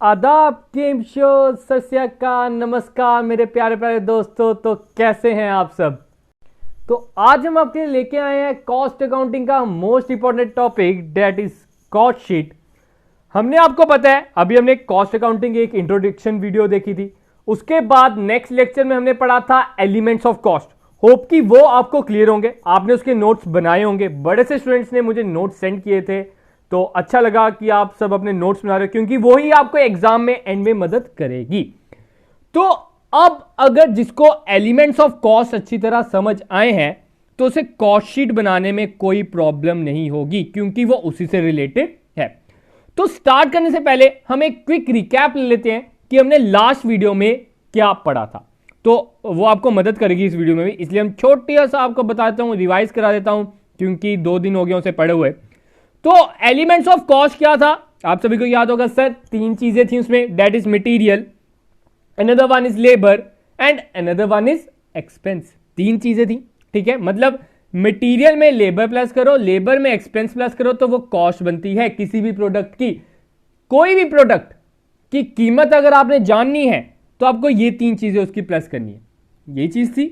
आदाब, केम शो, सत श्री अकाल, नमस्कार मेरे प्यारे प्यारे दोस्तों। तो कैसे हैं आप सब। तो आज हम आपके लिए लेके आए हैं कॉस्ट अकाउंटिंग का most important topic, that is cost sheet. हमने आपको पता है अभी हमने कॉस्ट अकाउंटिंग एक इंट्रोडक्शन वीडियो देखी थी। उसके बाद नेक्स्ट लेक्चर में हमने पढ़ा था एलिमेंट्स ऑफ कॉस्ट। होप कि वो आपको क्लियर होंगे, आपने उसके नोट्स बनाए होंगे। बड़े से स्टूडेंट्स ने मुझे नोट्स सेंड किए थे, तो अच्छा लगा कि आप सब अपने नोट्स बना रहे हो, क्योंकि वो ही आपको एग्जाम में एंड में मदद करेगी। तो अब अगर जिसको एलिमेंट्स ऑफ कॉस्ट अच्छी तरह समझ आए हैं तो उसे कॉस्ट शीट बनाने में कोई प्रॉब्लम नहीं होगी, क्योंकि वो उसी से रिलेटेड है। तो स्टार्ट करने से पहले हम एक क्विक रिकैप ले लेते हैं कि हमने लास्ट वीडियो में क्या पढ़ा था। तो वो आपको मदद करेगी इस वीडियो में भी, इसलिए हम छोटी सा आपको बताता हूं, रिवाइज करा देता हूं, क्योंकि 2 दिन हो गए उसे पढ़े हुए। तो एलिमेंट्स ऑफ कॉस्ट क्या था, आप सभी को याद होगा सर। 3 चीजें थी उसमें, that is material, another one is labour and another one is expense. 3 चीजें थी, ठीक है। मतलब मटेरियल में लेबर प्लस करो, लेबर में एक्सपेंस प्लस करो, तो वो कॉस्ट बनती है किसी भी प्रोडक्ट की। कोई भी प्रोडक्ट की कीमत अगर आपने जाननी है तो आपको ये 3 चीजें उसकी प्लस करनी है, ये चीज थी।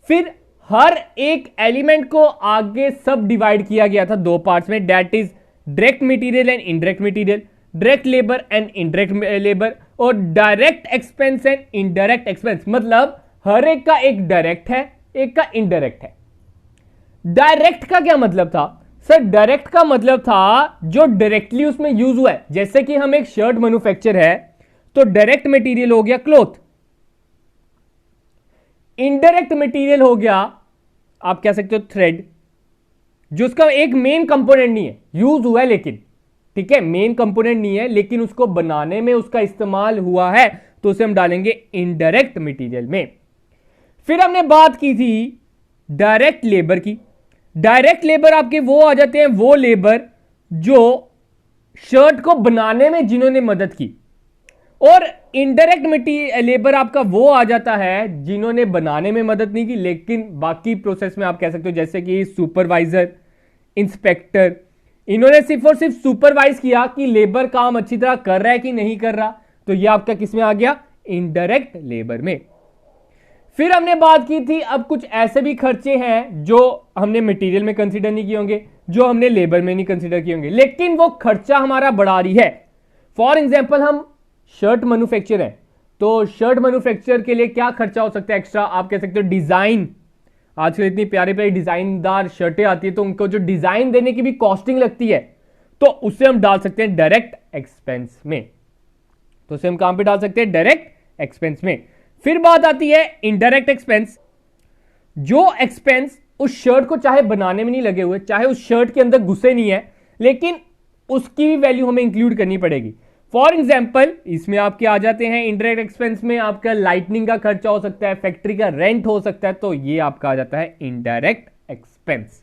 फिर हर एक एलिमेंट को आगे सब डिवाइड किया गया था 2 पार्ट्स में, that is direct material and indirect material, direct labour and indirect labour, और direct expense and indirect expense. मतलब हर एक का एक डायरेक्ट है, एक का इनडायरेक्ट है। डायरेक्ट का क्या मतलब था सर? डायरेक्ट का मतलब था जो डायरेक्टली उसमें यूज हुआ है। जैसे कि हम एक शर्ट मैन्युफैक्चर है तो डायरेक्ट मटेरियल हो गया क्लॉथ, इनडायरेक्ट मटेरियल हो गया आप कह सकते हो थ्रेड, जो उसका एक मेन कंपोनेंट नहीं है, यूज हुआ है लेकिन, ठीक है, मेन कंपोनेंट नहीं है लेकिन उसको बनाने में उसका इस्तेमाल हुआ है, तो उसे हम डालेंगे इनडायरेक्ट मटेरियल में। फिर हमने बात की थी डायरेक्ट लेबर की। डायरेक्ट लेबर आपके वो आ जाते हैं, वो लेबर जो शर्ट को बनाने में जिन्होंने मदद की, और इनडायरेक्ट लेबर आपका वो आ जाता है जिन्होंने बनाने में मदद नहीं की लेकिन बाकी प्रोसेस में आप कह सकते हो, जैसे कि सुपरवाइजर, इंस्पेक्टर, इन्होंने सिर्फ और सिर्फ सुपरवाइज किया कि लेबर काम अच्छी तरह कर रहा है कि नहीं कर रहा, तो ये आपका किस में आ गया? इनडायरेक्ट लेबर में। फिर हमने बात की थी अब कुछ ऐसे भी खर्चे हैं जो हमने मटेरियल में कंसीडर नहीं किए होंगे, जो हमने लेबर में नहीं कंसीडर किए होंगे, लेकिन वो खर्चा हमारा बढ़ा रही है। फॉर एग्जाम्पल हम शर्ट मैन्युफैक्चर है, तो शर्ट मैन्युफैक्चर के लिए क्या खर्चा हो सकता है एक्स्ट्रा? आप कह सकते हो डिजाइन। आजकल इतनी प्यारी प्यारी डिजाइनदार शर्टें आती है, तो उनको जो डिजाइन देने की भी कॉस्टिंग लगती है, तो उसे हम डाल सकते हैं डायरेक्ट एक्सपेंस में। तो उसे हम कहां पे डाल सकते हैं? डायरेक्ट एक्सपेंस में। फिर बात आती है इनडायरेक्ट एक्सपेंस। जो एक्सपेंस उस शर्ट को चाहे बनाने में नहीं लगे हुए, चाहे उस शर्ट के अंदर घुसे नहीं है, लेकिन उसकी भी वैल्यू हमें इंक्लूड करनी पड़ेगी। फॉर एग्जाम्पल इसमें आपके आ जाते हैं इनडायरेक्ट एक्सपेंस में, आपका लाइटनिंग का खर्चा हो सकता है, फैक्ट्री का रेंट हो सकता है, तो ये आपका आ जाता है इनडायरेक्ट एक्सपेंस।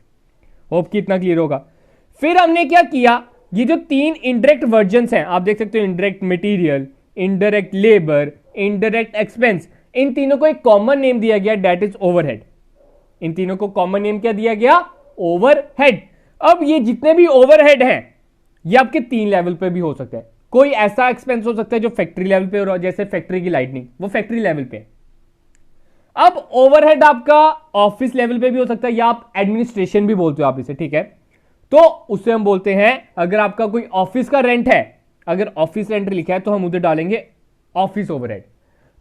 होप कि इतना क्लियर होगा। फिर हमने क्या किया, ये जो 3 इनडायरेक्ट वर्जन्स हैं, आप देख सकते हो, indirect material, indirect labour, indirect expense, इन तीनों को एक कॉमन नेम दिया गया, दैट इज ओवरहेड। इन तीनों को कॉमन नेम क्या दिया गया? ओवरहेड। अब ये जितने भी ओवरहेड हैं ये आपके 3 लेवल पे भी हो सकते हैं। कोई ऐसा एक्सपेंस हो सकता है जो फैक्ट्री लेवल पे हो रहा है, जैसे फैक्ट्री की लाइटनिंग, वो फैक्ट्री लेवल पे। अब ओवरहेड आपका ऑफिस लेवल पे भी हो सकता है, या आप एडमिनिस्ट्रेशन भी बोलते हो आप इसे, ठीक है। तो उसे हम बोलते हैं, अगर आपका कोई ऑफिस का रेंट है, अगर ऑफिस रेंट लिखा है तो हम उधर डालेंगे ऑफिस ओवरहेड।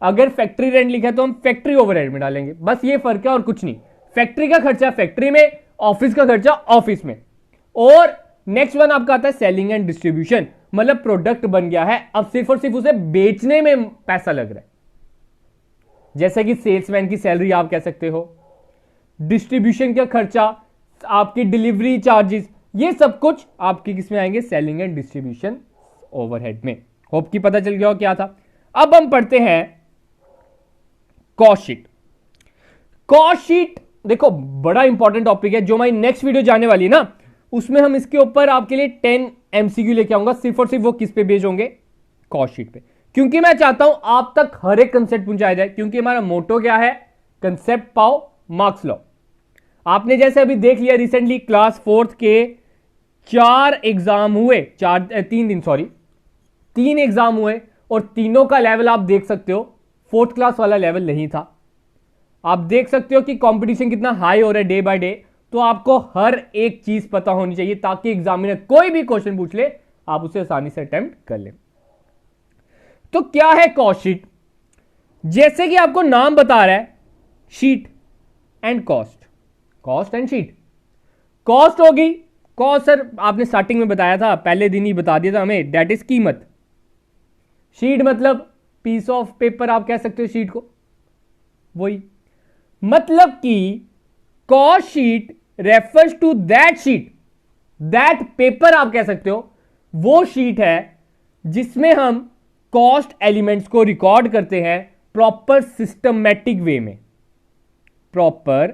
अगर फैक्ट्री रेंट लिखा है तो हम फैक्ट्री ओवरहेड में डालेंगे। बस ये फर्क है और कुछ नहीं। फैक्ट्री का खर्चा फैक्ट्री में, ऑफिस का खर्चा ऑफिस में। और नेक्स्ट वन आपका आता है सेलिंग एंड डिस्ट्रीब्यूशन। मतलब प्रोडक्ट बन गया है, अब सिर्फ और सिर्फ उसे बेचने में पैसा लग रहा है, जैसे कि सेल्समैन की सैलरी आप कह सकते हो। डिस्ट्रीब्यूशन का खर्चा, आपकी डिलीवरी चार्जेस, ये सब कुछ आपके किस में आएंगे? सेलिंग एंड डिस्ट्रीब्यूशन ओवरहेड में। होप कि पता चल गया हो क्या था। अब हम पढ़ते हैं कॉस्ट शीट। कॉस्ट शीट देखो बड़ा इंपॉर्टेंट टॉपिक है, जो हमारी नेक्स्ट वीडियो जाने वाली है ना, उसमें हम इसके ऊपर आपके लिए 10 MCQ लेके आऊंगा। सिर्फ और सिर्फ वो किस पे बेस्ड होंगे? कॉस्ट शीट पे। क्योंकि मैं चाहता हूं आप तक हर एक कंसेप्ट पहुंचाया जाए, क्योंकि हमारा मोटो क्या है? कंसेप्ट पाओ, मार्क्स लो। आपने जैसे अभी देख लिया रिसेंटली क्लास 4th के 4 एग्जाम हुए, 3 दिन सॉरी, 3 एग्जाम हुए और तीनों का लेवल आप देख सकते हो 4th क्लास वाला लेवल नहीं था। आप देख सकते हो कि कंपटीशन कितना हाई हो रहा है डे बाय डे। तो आपको हर एक चीज पता होनी चाहिए ताकि एग्जामिनर कोई भी क्वेश्चन पूछ ले आप उसे आसानी से अटेम्प्ट कर ले। तो क्या है कॉस्ट शीट? जैसे कि आपको नाम बता रहा है, sheet and cost, cost and sheet. Cost होगी, कॉस्ट सर आपने स्टार्टिंग में बताया था, पहले दिन ही बता दिया था हमें, दैट इज कीमत। शीट मतलब पीस ऑफ पेपर आप कह सकते हो शीट को, वही मतलब कि cost sheet refers to that sheet, that paper आप कह सकते हो, वो शीट है जिसमें हम कॉस्ट एलिमेंट्स को रिकॉर्ड करते हैं प्रॉपर सिस्टमैटिक वे में। प्रॉपर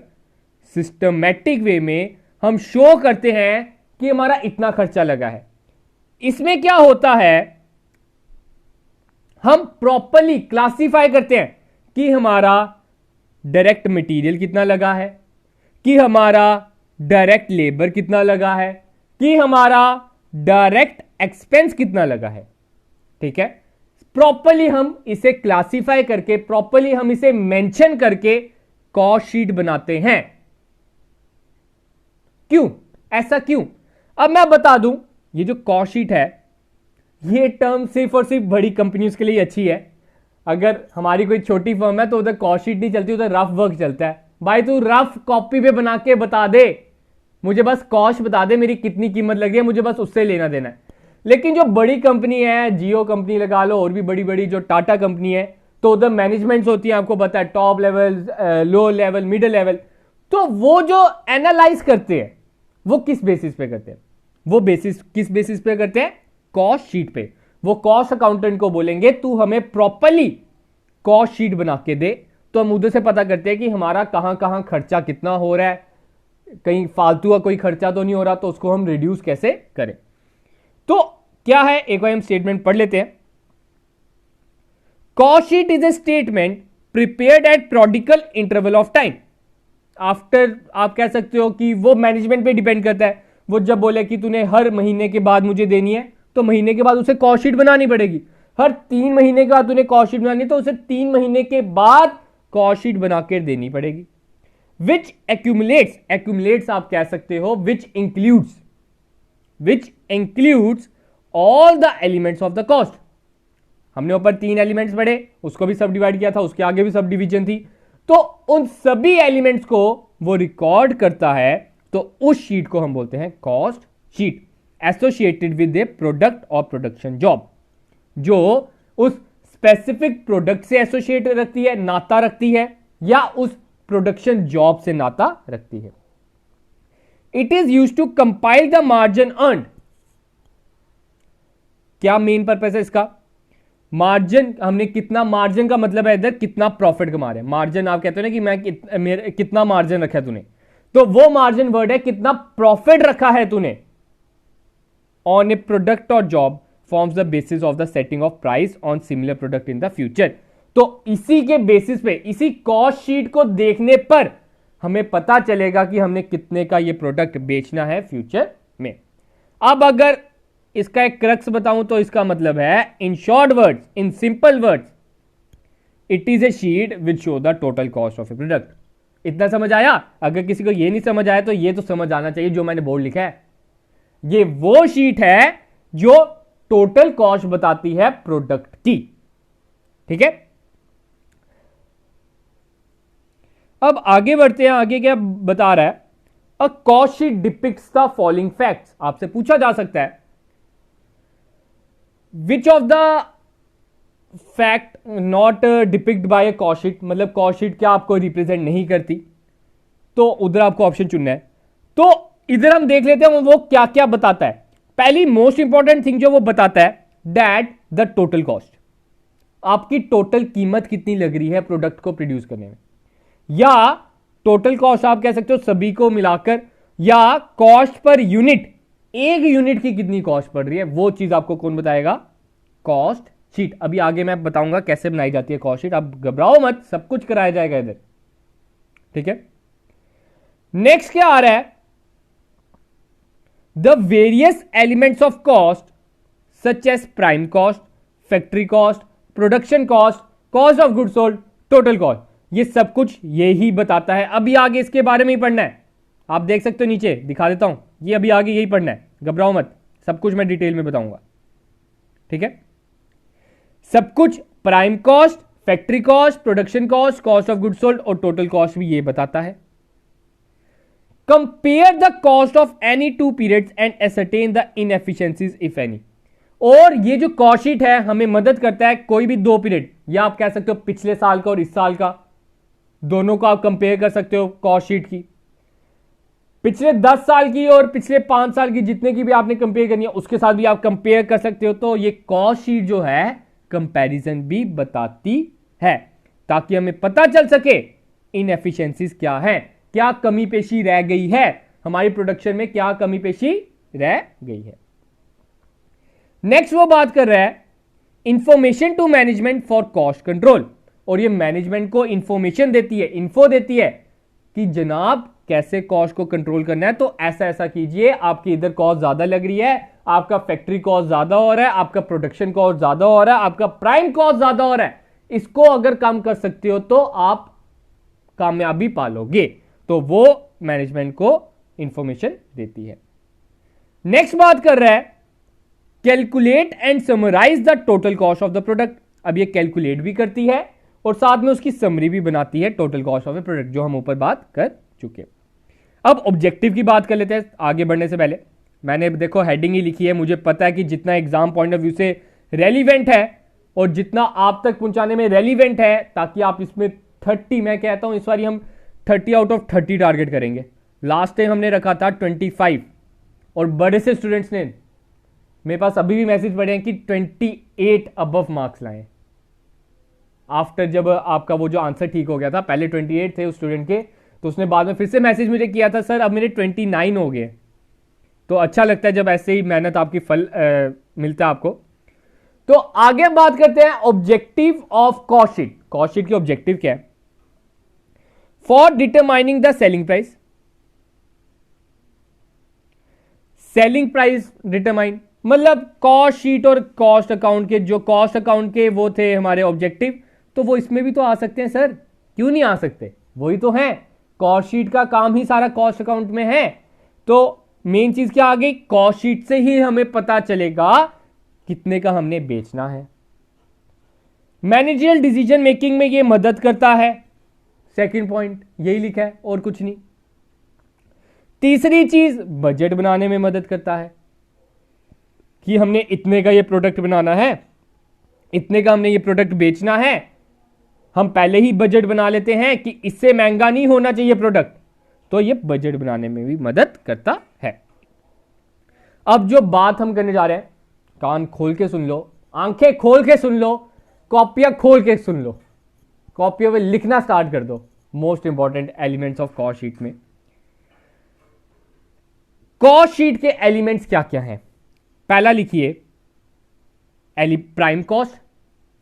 सिस्टमैटिक वे में हम शो करते हैं कि हमारा इतना खर्चा लगा है। इसमें क्या होता है, हम प्रॉपरली क्लासिफाई करते हैं कि हमारा डायरेक्ट मटेरियल कितना लगा है, कि हमारा डायरेक्ट लेबर कितना लगा है, कि हमारा डायरेक्ट एक्सपेंस कितना लगा है। ठीक है, प्रॉपरली हम इसे क्लासिफाई करके, प्रॉपरली हम इसे मेंशन करके कॉस्ट शीट बनाते हैं। क्यों ऐसा क्यों? अब मैं बता दूं, ये जो कॉस्ट शीट है ये टर्म सिर्फ और सिर्फ बड़ी कंपनियों के लिए अच्छी है। अगर हमारी कोई छोटी फर्म है तो उधर कॉस्ट शीट नहीं चलती, उधर रफ वर्क चलता है। भाई तू रफ कॉपी पे बना के बता दे, मुझे बस कॉस्ट बता दे मेरी कितनी कीमत लगी है, मुझे बस उससे लेना देना है। लेकिन जो बड़ी कंपनी है, जियो कंपनी लगा लो, और भी बड़ी बड़ी जो टाटा कंपनी है, तो उधर मैनेजमेंट्स होती है, आपको पता है, top level, low level, middle level. तो वो जो एनालाइज करते हैं वो किस बेसिस पे करते हैं? वो बेसिस किस बेसिस पे करते हैं? कॉस्ट शीट पे। वो कॉस्ट अकाउंटेंट को बोलेंगे तू हमें प्रॉपरली कॉस्ट शीट बना के दे, तो हम उधर से पता करते हैं कि हमारा कहां कहां खर्चा कितना हो रहा है, कहीं फालतू का कोई खर्चा तो नहीं हो रहा, तो उसको हम रिड्यूस कैसे करें। तो क्या है, एक बार हम स्टेटमेंट पढ़ लेते हैं। Cost sheet is a statement prepared at periodical interval of time after, आप कह सकते हो कि वो मैनेजमेंट पे डिपेंड करता है। वो जब बोले कि तूने हर महीने के बाद मुझे देनी है, तो महीने के बाद उसे कॉस्ट शीट बनानी पड़ेगी। हर 3 महीने के बाद तूने कॉस्ट शीट बनानी है, तो उसे 3 महीने के बाद कॉस्ट शीट बनाकर देनी पड़ेगी। विच एक्यूमुलेट्स, एक्यूमुलेट्स आप कह सकते हो which includes all the elements of the cost. हमने ऊपर 3 एलिमेंट्स पढ़े, उसको भी सब डिवाइड किया था, उसके आगे भी सब डिवीजन थी। तो उन सभी एलिमेंट्स को वो रिकॉर्ड करता है, तो उस शीट को हम बोलते हैं cost sheet, associated with A product और प्रोडक्शन जॉब, जो उस स्पेसिफिक प्रोडक्ट से एसोसिएट रखती है, नाता रखती है, या उस प्रोडक्शन जॉब से नाता रखती है। It is use to compile the margin earned. क्या मेन पर्पस है इसका? मार्जिन, हमने कितना, मार्जिन का मतलब है इधर कितना प्रॉफिट कमा रहे हैं। मार्जिन आप कहते हो ना कि मैं कितना मार्जिन रखा है तूने, तो वो मार्जिन वर्ड है कितना प्रॉफिट रखा है तूने ऑन ए प्रोडक्ट और job forms the basis of the setting of price on similar product in the future. तो इसी के बेसिस पे, इसी कॉस्ट शीट को देखने पर हमें पता चलेगा कि हमने कितने का ये प्रोडक्ट बेचना है फ्यूचर में। अब अगर इसका एक क्रक्स बताऊं तो इसका मतलब है, in short words, in simple words, it is a sheet which show the total cost of A product. इतना समझ आया? अगर किसी को ये नहीं समझ आया तो ये तो समझ आना चाहिए जो मैंने बोर्ड लिखा है। ये वो शीट है जो टोटल कॉस्ट बताती है प्रोडक्ट की। ठीक है, अब आगे बढ़ते हैं। आगे क्या बता रहा है? A cost sheet depicts the following facts. आपसे पूछा जा सकता है which of the fact not depict by a cost sheet, मतलब कॉस्ट शीट क्या आपको रिप्रेजेंट नहीं करती, तो उधर आपको ऑप्शन चुनना है। तो इधर हम देख लेते हैं वो क्या क्या बताता है। पहली मोस्ट इंपॉर्टेंट थिंग जो वो बताता है, दैट द टोटल कॉस्ट, आपकी टोटल कीमत कितनी लग रही है प्रोडक्ट को प्रोड्यूस करने में, या टोटल कॉस्ट आप कह सकते हो सभी को मिलाकर, या कॉस्ट पर यूनिट, एक यूनिट की कितनी कॉस्ट पड़ रही है, वो चीज आपको कौन बताएगा? Cost sheet. अभी आगे मैं बताऊंगा कैसे बनाई जाती है कॉस्ट शीट, आप घबराओ मत, सब कुछ कराया जाएगा इधर। ठीक है, नेक्स्ट क्या आ रहा है? The various elements of cost such as prime cost, factory cost, production cost, cost of goods sold, total cost. ये सब कुछ यही बताता है। अभी आगे इसके बारे में ही पढ़ना है, आप देख सकते हो नीचे दिखा देता हूं, ये अभी आगे यही पढ़ना है, घबराओ मत, सब कुछ मैं डिटेल में बताऊंगा, ठीक है। सब कुछ prime cost, factory cost, production cost, cost of goods sold और टोटल कॉस्ट भी ये बताता है। Compare the cost of any two periods and ascertain the inefficiencies if any. और ये जो कॉस्ट शीट है हमें मदद करता है कोई भी दो पीरियड, या आप कह सकते हो पिछले साल का और इस साल का, दोनों को आप कंपेयर कर सकते हो कॉस्ट शीट की। पिछले 10 साल की और पिछले 5 साल की, जितने की भी आपने कंपेयर करनी है उसके साथ भी आप कंपेयर कर सकते हो। तो ये कॉस्ट शीट जो है कंपैरिजन भी बताती है, ताकि हमें पता चल सके इनएफिशिएंसीज क्या है, क्या कमी पेशी रह गई है, हमारी प्रोडक्शन में क्या कमी पेशी रह गई है। नेक्स्ट वो बात कर रहा है information to management for cost control. और ये मैनेजमेंट को इंफॉर्मेशन देती है, इन्फो देती है कि जनाब कैसे कॉस्ट को कंट्रोल करना है। तो ऐसा ऐसा कीजिए, आपकी इधर कॉस्ट ज्यादा लग रही है, आपका फैक्ट्री कॉस्ट ज्यादा हो रहा है, आपका प्रोडक्शन कॉस्ट ज्यादा हो रहा है, आपका प्राइम कॉस्ट ज्यादा हो रहा है, इसको अगर कम कर सकते हो तो आप कामयाबी पालोगे। तो वो मैनेजमेंट को इंफॉर्मेशन देती है। नेक्स्ट बात कर रहा है calculate and summarise the total cost of the product. अब ये कैलकुलेट भी करती है और साथ में उसकी समरी भी बनाती है total cost of the product, जो हम ऊपर बात कर चुके। अब ऑब्जेक्टिव की बात कर लेते हैं आगे बढ़ने से पहले। मैंने देखो हेडिंग ही लिखी है, मुझे पता है कि जितना एग्जाम पॉइंट ऑफ व्यू से रेलिवेंट है और जितना आप तक पहुंचाने में रेलिवेंट है, ताकि आप इसमें 30, मैं कहता हूं इस बार हम 30 आउट ऑफ 30 टारगेट करेंगे। लास्ट टाइम हमने रखा था 25 और बड़े से स्टूडेंट्स ने, मेरे पास अभी भी मैसेज पड़े हैं कि 28 अबव मार्क्स लाए आफ्टर, जब आपका वो जो आंसर ठीक हो गया था। पहले 28 थे उस स्टूडेंट के, तो उसने बाद में फिर से मैसेज मुझे किया था, सर अब मेरे 29 हो गए। तो अच्छा लगता है जब ऐसे ही मेहनत आपकी फल मिलता है आपको। तो आगे बात करते हैं objective of cost sheet. Cost sheet की ऑब्जेक्टिव क्या है? For determining the selling price, selling price determine, मतलब कॉस्ट शीट और कॉस्ट अकाउंट के, जो कॉस्ट अकाउंट के वो थे हमारे ऑब्जेक्टिव, तो वो इसमें भी तो आ सकते हैं सर, क्यों नहीं आ सकते? वही तो है, कॉस्ट शीट का काम ही सारा कॉस्ट अकाउंट में है। तो मेन चीज क्या आ गई, कॉस्ट शीट से ही हमें पता चलेगा कितने का हमने बेचना है। मैनेजरियल डिसीजन मेकिंग में ये मदद करता है, सेकंड पॉइंट यही लिखा है और कुछ नहीं। तीसरी चीज बजट बनाने में मदद करता है कि हमने इतने का ये प्रोडक्ट बनाना है, इतने का हमने ये प्रोडक्ट बेचना है, हम पहले ही बजट बना लेते हैं कि इससे महंगा नहीं होना चाहिए प्रोडक्ट, तो ये बजट बनाने में भी मदद करता है। अब जो बात हम करने जा रहे हैं, कान खोल के सुन लो, आंखें खोल के सुन लो, कॉपियां खोल के सुन लो, कॉपियों में लिखना स्टार्ट कर दो। Most important elements of cost sheet में, कॉस्ट शीट के एलिमेंट्स क्या क्या हैं? पहला लिखिए प्राइम कॉस्ट,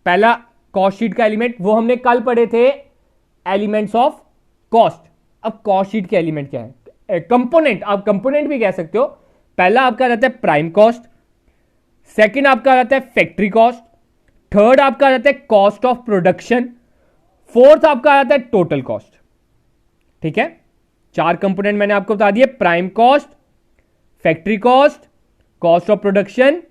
पहला कॉस्ट शीट का एलिमेंट, वो हमने कल पढ़े थे एलिमेंट्स ऑफ कॉस्ट। अब कॉस्ट शीट के एलिमेंट क्या है? कंपोनेंट, आप कंपोनेंट भी कह सकते हो। पहला आपका रहता है प्राइम कॉस्ट, सेकंड आपका रहता है फैक्ट्री कॉस्ट, थर्ड आपका रहता है कॉस्ट ऑफ प्रोडक्शन, फोर्थ आपका रहता है टोटल कॉस्ट। ठीक है, 4 कंपोनेंट मैंने आपको बता दिए, prime cost, factory cost, cost of production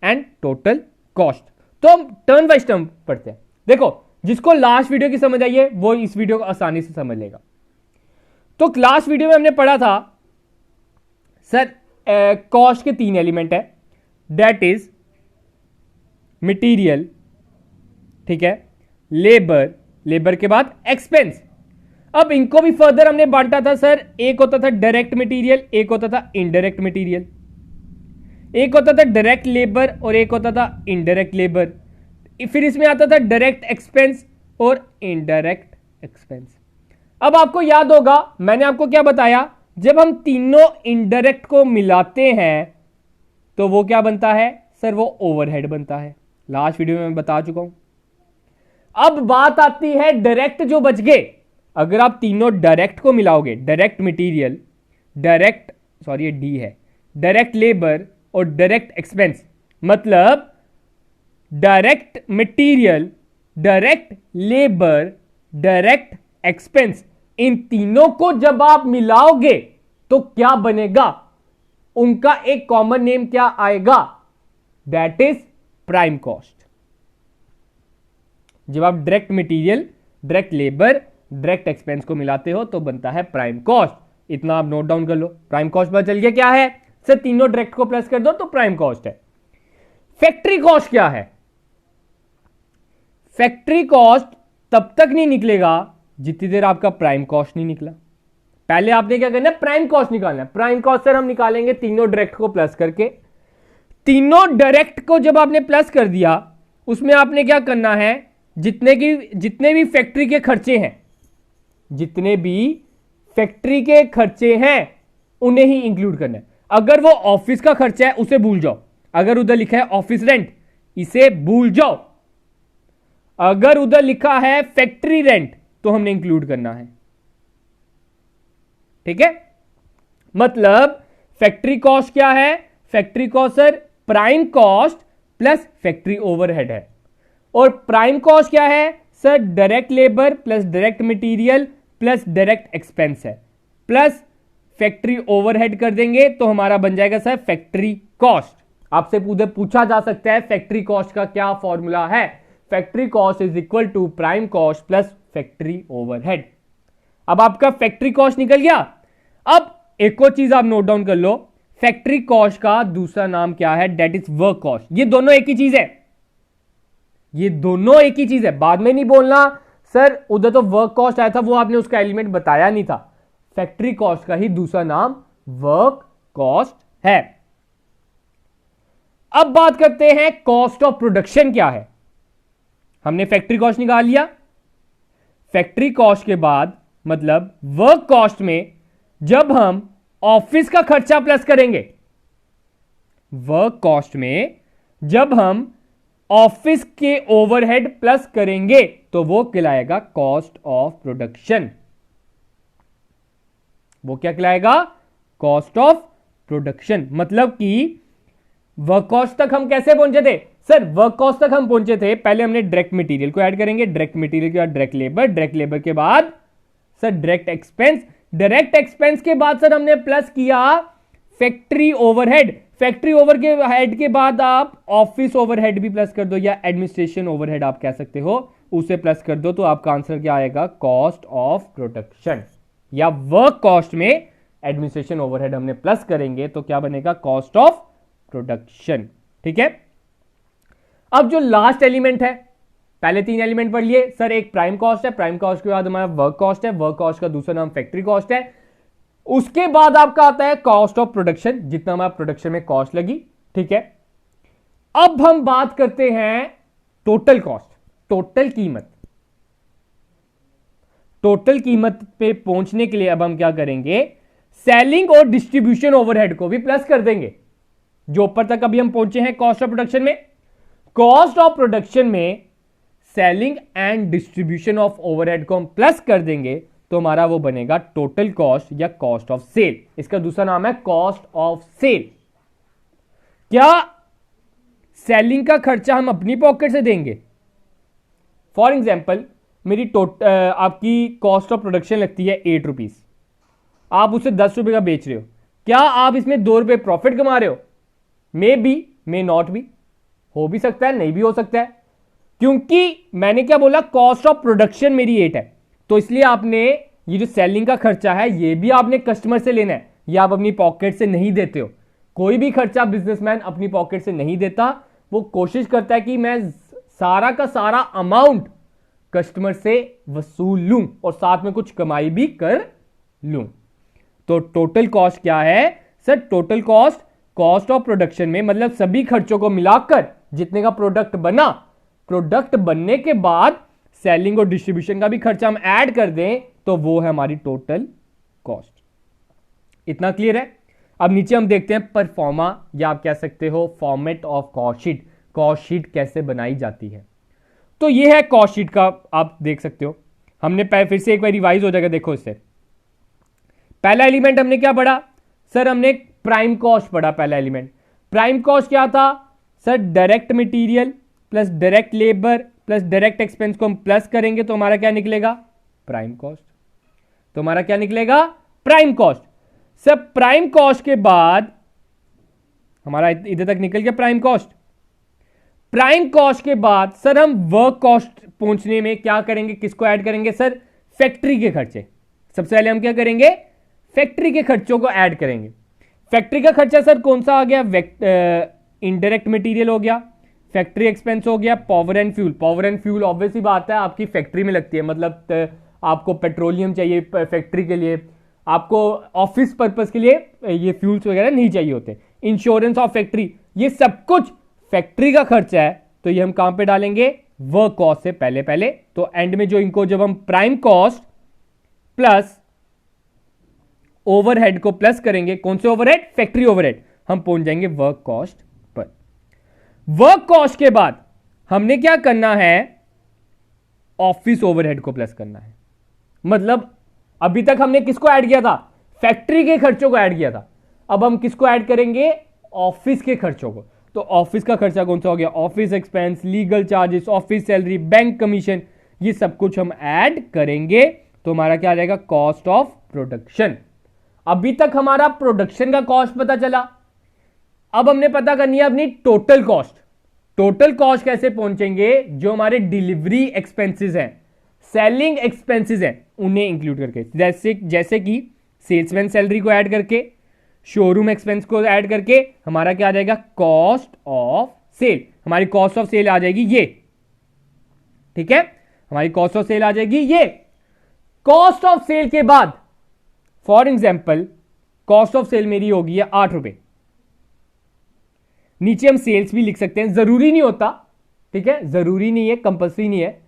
and total cost. तो हम टर्न बाय टर्न पढ़ते हैं। देखो, जिसको लास्ट वीडियो की समझ आई है वो इस वीडियो को आसानी से समझ लेगा। तो लास्ट वीडियो में हमने पढ़ा था सर कॉस्ट के 3 एलिमेंट है, दैट इज मटेरियल, ठीक है, लेबर, लेबर के बाद एक्सपेंस। अब इनको भी फर्दर हमने बांटा था सर, एक होता था डायरेक्ट मटेरियल, एक होता था इनडायरेक्ट मटेरियल, एक होता था डायरेक्ट लेबर और एक होता था इनडायरेक्ट लेबर, फिर इसमें आता था डायरेक्ट एक्सपेंस और इनडायरेक्ट एक्सपेंस। अब आपको याद होगा मैंने आपको क्या बताया, जब हम तीनों इनडायरेक्ट को मिलाते हैं तो वो क्या बनता है सर? वो ओवरहेड बनता है। लास्ट वीडियो में मैं बता चुका हूं। अब बात आती है डायरेक्ट जो बच गए, अगर आप तीनों डायरेक्ट को मिलाओगे, डायरेक्ट मटेरियल, डायरेक्ट, सॉरी ये डी है, डायरेक्ट लेबर और डायरेक्ट एक्सपेंस, मतलब direct material, direct labour, direct expense, इन तीनों को जब आप मिलाओगे तो क्या बनेगा? उनका एक कॉमन नेम क्या आएगा? That is prime cost. जब आप direct material, direct labour, direct expense को मिलाते हो तो बनता है प्राइम कॉस्ट। इतना आप नोट डाउन कर लो। प्राइम कॉस्ट पता चल गया क्या है? सर तीनों डायरेक्ट को प्लस कर दो तो प्राइम कॉस्ट है। फैक्ट्री कॉस्ट क्या है? फैक्ट्री कॉस्ट तब तक नहीं निकलेगा जितनी देर आपका प्राइम कॉस्ट नहीं निकला। पहले आपने क्या करना है? प्राइम कॉस्ट निकालना है। प्राइम कॉस्ट सर हम निकालेंगे तीनों डायरेक्ट को प्लस करके। तीनों डायरेक्ट को जब आपने प्लस कर दिया, उसमें आपने क्या करना है? जितने भी फैक्ट्री के खर्चे हैं, जितने भी फैक्ट्री के खर्चे हैं उन्हें ही इंक्लूड करना है। अगर वो ऑफिस का खर्चा है उसे भूल जाओ। अगर उधर लिखा है ऑफिस रेंट, इसे भूल जाओ। अगर उधर लिखा है फैक्ट्री रेंट तो हमने इंक्लूड करना है। ठीक है? मतलब फैक्ट्री कॉस्ट क्या है? Factory cost sir prime cost plus factory overhead है। और प्राइम कॉस्ट क्या है? Sir direct labour plus direct material plus direct expense है, प्लस फैक्ट्री ओवरहेड कर देंगे तो हमारा बन जाएगा सर फैक्ट्री कॉस्ट। आपसे पूछा जा सकता है फैक्ट्री कॉस्ट का क्या फॉर्मूला है? Factory cost is equal to prime cost plus factory overhead. अब आपका फैक्ट्री कॉस्ट निकल गया। अब एक और चीज आप नोट डाउन कर लो, फैक्ट्री कॉस्ट का दूसरा नाम क्या है? That is work cost. ये दोनों एक ही चीज है, ये दोनों एक ही चीज है। बाद में नहीं बोलना सर उधर तो वर्क कॉस्ट आया था, वो आपने उसका एलिमेंट बताया नहीं था। फैक्ट्री कॉस्ट का ही दूसरा नाम वर्क कॉस्ट है। अब बात करते हैं कॉस्ट ऑफ प्रोडक्शन क्या है। हमने फैक्ट्री कॉस्ट निकाल लिया। फैक्ट्री कॉस्ट के बाद मतलब वर्क कॉस्ट में जब हम ऑफिस का खर्चा प्लस करेंगे, वर्क कॉस्ट में जब हम ऑफिस के ओवरहेड प्लस करेंगे तो वो कहलाएगा कॉस्ट ऑफ प्रोडक्शन। वो क्या कहलाएगा? Cost of production. मतलब कि वर्क कॉस्ट तक हम कैसे पहुंचे थे? सर वर्क कॉस्ट तक हम पहुंचे थे, पहले हमने डायरेक्ट मटेरियल को ऐड करेंगे, डायरेक्ट मटेरियल के बाद डायरेक्ट लेबर, डायरेक्ट लेबर के बाद sir direct expense, direct expense के बाद सर हमने प्लस किया फैक्ट्री ओवरहेड। फैक्ट्री ओवरहेड के बाद आप ऑफिस ओवरहेड भी प्लस कर दो या एडमिनिस्ट्रेशन ओवरहेड आप कह सकते हो, उसे प्लस कर दो तो आपका आंसर क्या आएगा? Cost of production. या वर्क कॉस्ट में एडमिनिस्ट्रेशन ओवरहेड हमने प्लस करेंगे तो क्या बनेगा? Cost of production. ठीक है? अब जो लास्ट एलिमेंट है, पहले तीन एलिमेंट पढ़ लिए सर। एक प्राइम कॉस्ट है, प्राइम कॉस्ट के बाद हमारा वर्क कॉस्ट है, वर्क कॉस्ट का दूसरा नाम फैक्ट्री कॉस्ट है। उसके बाद आपका आता है कॉस्ट ऑफ प्रोडक्शन, जितना हमारा प्रोडक्शन में कॉस्ट लगी। ठीक है? अब हम बात करते हैं टोटल कॉस्ट, टोटल कीमत। टोटल कीमत पे पहुंचने के लिए अब हम क्या करेंगे? सेलिंग और डिस्ट्रीब्यूशन ओवरहेड को भी प्लस कर देंगे। जो ऊपर तक अभी हम पहुंचे हैं कॉस्ट ऑफ प्रोडक्शन में, कॉस्ट ऑफ प्रोडक्शन में selling and distribution of overhead को हम प्लस कर देंगे तो हमारा वो बनेगा टोटल कॉस्ट या कॉस्ट ऑफ सेल। इसका दूसरा नाम है कॉस्ट ऑफ सेल। क्या सेलिंग का खर्चा हम अपनी पॉकेट से देंगे? फॉर एग्जाम्पल मेरी आपकी कॉस्ट ऑफ प्रोडक्शन लगती है 8 रुपीज, आप उसे 10 रुपए का बेच रहे हो, क्या आप इसमें 2 रुपए प्रॉफिट कमा रहे हो? May be, may not be, हो भी सकता है, नहीं भी हो सकता है, क्योंकि मैंने क्या बोला? कॉस्ट ऑफ प्रोडक्शन मेरी 8 है, तो इसलिए आपने ये जो सेलिंग का खर्चा है ये भी आपने कस्टमर से लेना है, ये आप अपनी पॉकेट से नहीं देते हो। कोई भी खर्चा बिजनेसमैन अपनी पॉकेट से नहीं देता, वो कोशिश करता है कि मैं सारा का सारा अमाउंट कस्टमर से वसूल लूं और साथ में कुछ कमाई भी कर लूं। तो टोटल कॉस्ट क्या है? Sir total cost cost of production में मतलब सभी खर्चों को मिलाकर जितने का प्रोडक्ट बना, प्रोडक्ट बनने के बाद सेलिंग और डिस्ट्रीब्यूशन का भी खर्चा हम ऐड कर दें तो वो है हमारी टोटल कॉस्ट। इतना क्लियर है? अब नीचे हम देखते हैं परफॉर्मा या आप कह सकते हो format of cost sheet. Cost sheet कैसे बनाई जाती है? तो ये है कॉस्ट शीट का, आप देख सकते हो। हमने फिर से एक बार रिवाइज हो जाएगा, देखो इससे। पहला एलिमेंट हमने क्या पढ़ा? सर हमने प्राइम कॉस्ट पढ़ा। पहला एलिमेंट प्राइम कॉस्ट क्या था? Sir direct material plus direct labour plus direct expense को हम प्लस करेंगे तो हमारा क्या निकलेगा? Prime cost. तो हमारा क्या निकलेगा? Prime cost. Sir prime cost के बाद हमारा इधर तक निकल गया प्राइम कॉस्ट। प्राइम कॉस्ट के बाद सर हम वर्क कॉस्ट पहुंचने में क्या करेंगे, किसको ऐड करेंगे? सर फैक्ट्री के खर्चे। सबसे पहले हम क्या करेंगे? फैक्ट्री के खर्चों को ऐड करेंगे। फैक्ट्री का खर्चा सर कौन सा आ गया? इनडायरेक्ट मटेरियल हो गया, फैक्ट्री एक्सपेंस हो गया, power and fuel. Power and fuel obvious ही बात है आपकी फैक्ट्री में लगती है, मतलब आपको पेट्रोलियम चाहिए फैक्ट्री के लिए, आपको ऑफिस पर्पस के लिए ये फ्यूल्स वगैरह नहीं चाहिए होते। इंश्योरेंस ऑफ फैक्ट्री, ये सब कुछ फैक्ट्री का खर्चा है, तो ये हम कहां पे डालेंगे? वर्क कॉस्ट से पहले पहले। तो एंड में जो इनको जब हम प्राइम कॉस्ट प्लस ओवरहेड को प्लस करेंगे, कौन से ओवरहेड? फैक्ट्री ओवरहेड, हम पहुंच जाएंगे work cost per. Work cost के बाद हमने क्या करना है? ऑफिस ओवरहेड को प्लस करना है। मतलब अभी तक हमने किसको ऐड किया था? फैक्ट्री के खर्चों को ऐड किया था। अब हम किसको ऐड करेंगे? ऑफिस के खर्चों को। तो ऑफिस का खर्चा कौन सा हो गया? Office expense, legal charges, office salary, bank commission, ये सब कुछ हम ऐड करेंगे तो हमारा क्या आ जाएगा? Cost of production. अभी तक हमारा प्रोडक्शन का कॉस्ट पता चला, अब हमने पता करनी है अपनी टोटल कॉस्ट। टोटल कॉस्ट कैसे पहुंचेंगे? जो हमारे डिलीवरी एक्सपेंसेस हैं, सेलिंग एक्सपेंसेस हैं, उन्हें इंक्लूड करके, जैसे कि सेल्समैन सैलरी को ऐड करके, शोरूम एक्सपेंस को ऐड करके हमारा क्या आ जाएगा? Cost of sale. हमारी कॉस्ट ऑफ सेल आ जाएगी ये, ठीक है, हमारी कॉस्ट ऑफ सेल आ जाएगी ये। कॉस्ट ऑफ सेल के बाद for example cost of sale मेरी होगी है 8 रुपए। नीचे हम सेल्स भी लिख सकते हैं, जरूरी नहीं होता, ठीक है, जरूरी नहीं है, कंपल्सरी नहीं है।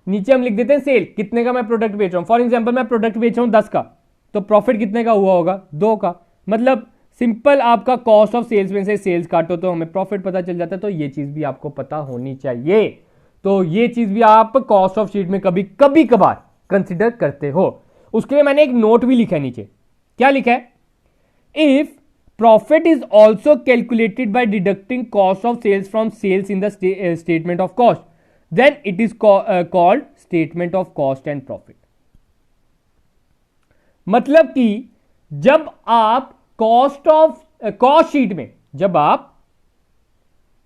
नीचे हम लिख देते हैं सेल, कितने का मैं प्रोडक्ट बेच रहा हूं। फॉर एग्जाम्पल मैं प्रोडक्ट बेच रहा हूं 10 का, तो प्रॉफिट कितने का हुआ होगा? 2 का। मतलब सिंपल आपका कॉस्ट ऑफ सेल्स में से सेल्स काटो तो हमें प्रॉफिट पता चल जाता है। तो ये चीज भी आपको पता होनी चाहिए। तो ये चीज भी आप कॉस्ट ऑफ शीट में कभी कभार कंसिडर करते हो। उसके लिए मैंने एक नोट भी लिखा है नीचे। क्या लिखा है? If profit is also calculated by deducting cost of sales from sales in the statement of cost, then it is called statement of cost and profit. मतलब कि जब आप कॉस्ट शीट में, जब आप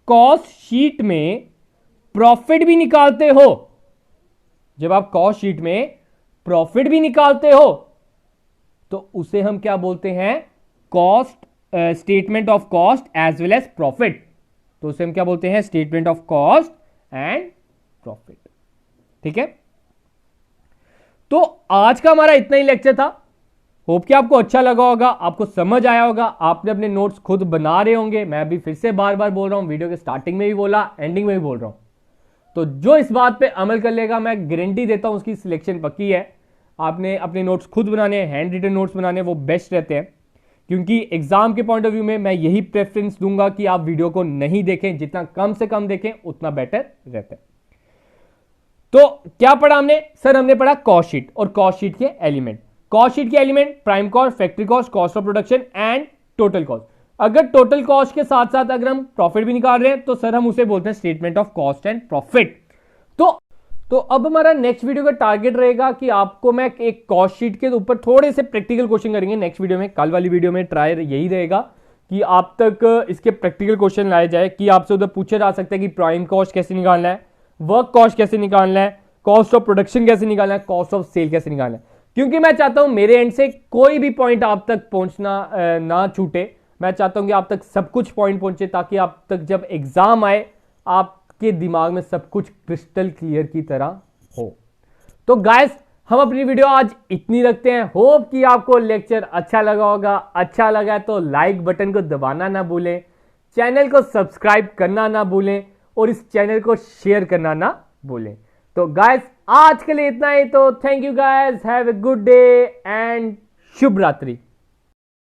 कॉस्ट शीट में प्रॉफिट भी निकालते हो, जब आप कॉस्ट शीट में प्रॉफिट भी निकालते हो, तो उसे हम क्या बोलते हैं? Cost statement of cost as well as profit. तो उसे हम क्या बोलते हैं? Statement of cost and profit, ठीक है। तो आज का हमारा इतना ही लेक्चर था। होप कि आपको अच्छा लगा होगा, आपको समझ आया होगा, आपने अपने नोट्स खुद बना रहे होंगे। मैं अभी फिर से बार बार बोल रहा हूं, वीडियो के स्टार्टिंग में भी बोला, एंडिंग में भी बोल रहा हूं। तो जो इस बात पे अमल कर लेगा, मैं गारंटी देता हूं उसकी सिलेक्शन पक्की है। आपने अपने नोट्स खुद बनाने, हैंड रिटन नोट्स बनाने, वो बेस्ट रहते हैं, क्योंकि एग्जाम के पॉइंट ऑफ व्यू में मैं यही प्रेफरेंस दूंगा कि आप वीडियो को नहीं देखें, जितना कम से कम देखें उतना बेटर रहता है। तो क्या पढ़ा हमने? सर हमने पढ़ा कॉस्ट शीट और कॉस्ट शीट के एलिमेंट। कॉस्ट शीट के element prime cost, factory cost, cost of production and total cost. अगर टोटल कॉस्ट के साथ साथ अगर हम प्रॉफिट भी निकाल रहे हैं तो सर हम उसे बोलते हैं statement of cost and profit. तो अब हमारा नेक्स्ट वीडियो का टारगेट रहेगा कि आपको मैं एक कॉस्ट शीट के ऊपर थोड़े से प्रैक्टिकल क्वेश्चन करेंगे नेक्स्ट वीडियो में। कल वाली वीडियो में ट्राई यही रहेगा कि आप तक इसके प्रैक्टिकल क्वेश्चन लाए जाए, कि आपसे उधर पूछा जा सकता है कि प्राइम कॉस्ट कैसे निकालना है, वर्क कॉस्ट कैसे निकालना है, कॉस्ट ऑफ प्रोडक्शन कैसे निकालना है, कॉस्ट ऑफ सेल कैसे निकालना है। क्योंकि मैं चाहता हूं मेरे एंड से कोई भी पॉइंट आप तक पहुंचना ना छूटे। मैं चाहता हूं कि आप तक सब कुछ पॉइंट पहुंचे, ताकि आप तक जब एग्जाम आए आपके दिमाग में सब कुछ क्रिस्टल क्लियर की तरह हो। तो गाइस हम अपनी वीडियो आज इतनी रखते हैं। होप कि आपको लेक्चर अच्छा लगा होगा। अच्छा लगा तो लाइक बटन को दबाना ना भूलें, चैनल को सब्सक्राइब करना ना भूलें और इस चैनल को शेयर करना ना भूलें। तो गाइस आज के लिए इतना ही। तो thank you guys, have a good day and शुभ रात्रि।